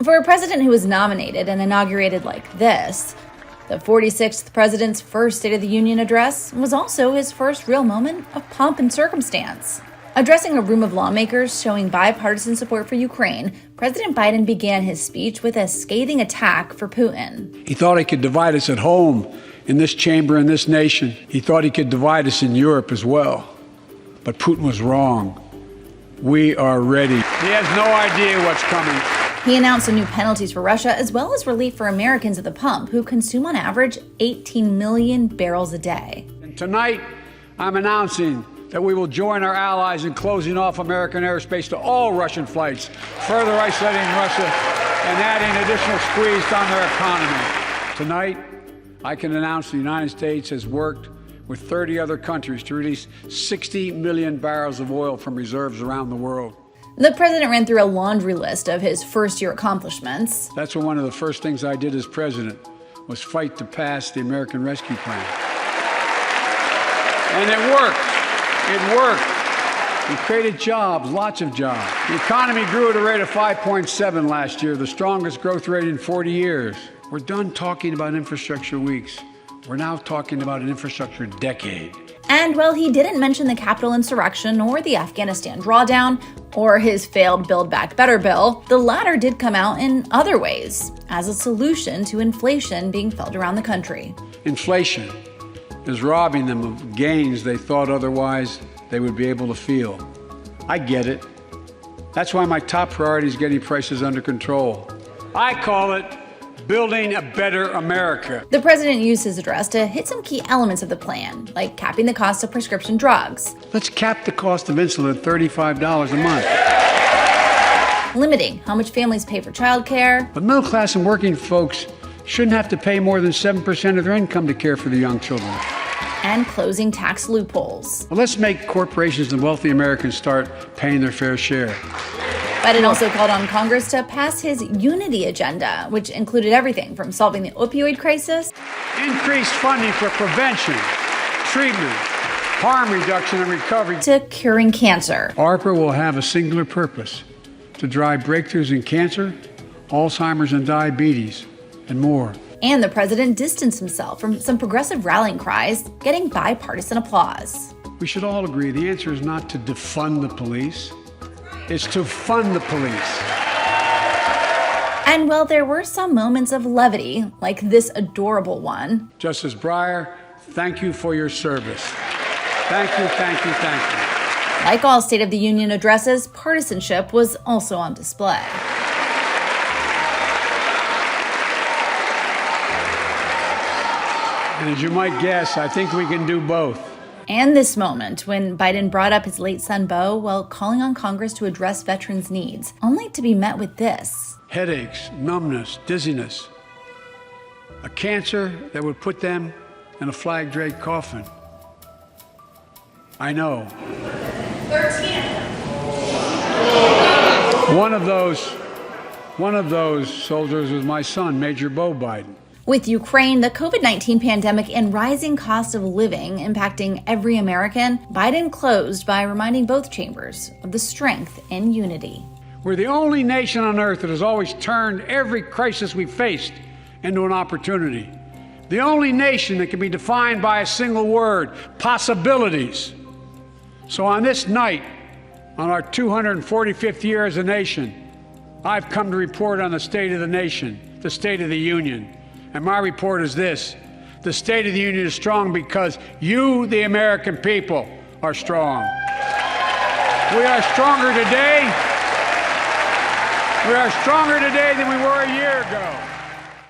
For a president who was nominated and inaugurated like this, the 46th president's first State of the Union address was also his first real moment of pomp and circumstance. Addressing a room of lawmakers showing bipartisan support for Ukraine, President Biden began his speech with a scathing attack for Putin. He thought he could divide us at home, in this chamber, in this nation. He thought he could divide us in Europe as well. But Putin was wrong. We are ready. He has no idea what's coming. He announced some new penalties for Russia, as well as relief for Americans at the pump, who consume on average 18 million barrels a day. And tonight, I'm announcing that we will join our allies in closing off American airspace to all Russian flights, further isolating Russia and adding additional squeeze on their economy. Tonight, I can announce the United States has worked with 30 other countries to release 60 million barrels of oil from reserves around the world. The president ran through a laundry list of his first-year accomplishments. That's one of the first things I did as president, was fight to pass the American Rescue Plan. And it worked. It worked. We created jobs, lots of jobs. The economy grew at a rate of 5.7 last year, the strongest growth rate in 40 years. We're done talking about infrastructure weeks. We're now talking about an infrastructure decade. And while he didn't mention the Capitol insurrection or the Afghanistan drawdown or his failed Build Back Better bill, the latter did come out in other ways as a solution to inflation being felt around the country. Inflation is robbing them of gains they thought otherwise they would be able to feel. I get it. That's why my top priority is getting prices under control. I call it building a better America. The president used his address to hit some key elements of the plan, like capping the cost of prescription drugs. Let's cap the cost of insulin at $35 a month. Limiting how much families pay for childcare. But middle class and working folks shouldn't have to pay more than 7% of their income to care for their young children. And closing tax loopholes. Well, let's make corporations and wealthy Americans start paying their fair share. Biden also called on Congress to pass his unity agenda, which included everything from solving the opioid crisis, increased funding for prevention, treatment, harm reduction, and recovery, to curing cancer. ARPA will have a singular purpose: to drive breakthroughs in cancer, Alzheimer's and diabetes, and more. And the president distanced himself from some progressive rallying cries, getting bipartisan applause. We should all agree the answer is not to defund the police. It's to fund the police. And while there were some moments of levity, like this adorable one. Justice Breyer, thank you for your service. Thank you, thank you, thank you. Like all State of the Union addresses, partisanship was also on display. And as you might guess, I think we can do both. And this moment, when Biden brought up his late son Beau while calling on Congress to address veterans' needs, only to be met with this. Headaches, numbness, dizziness. A cancer that would put them in a flag-draped coffin. I know. 13. One of those soldiers was my son, Major Beau Biden. With Ukraine, the COVID-19 pandemic, and rising cost of living impacting every American, Biden closed by reminding both chambers of the strength in unity. We're the only nation on earth that has always turned every crisis we faced into an opportunity. The only nation that can be defined by a single word: possibilities. So on this night, on our 245th year as a nation, I've come to report on the state of the nation, the State of the Union. And my report is this: the State of the Union is strong because you, the American people, are strong. We are stronger today. We are stronger today than we were a year ago.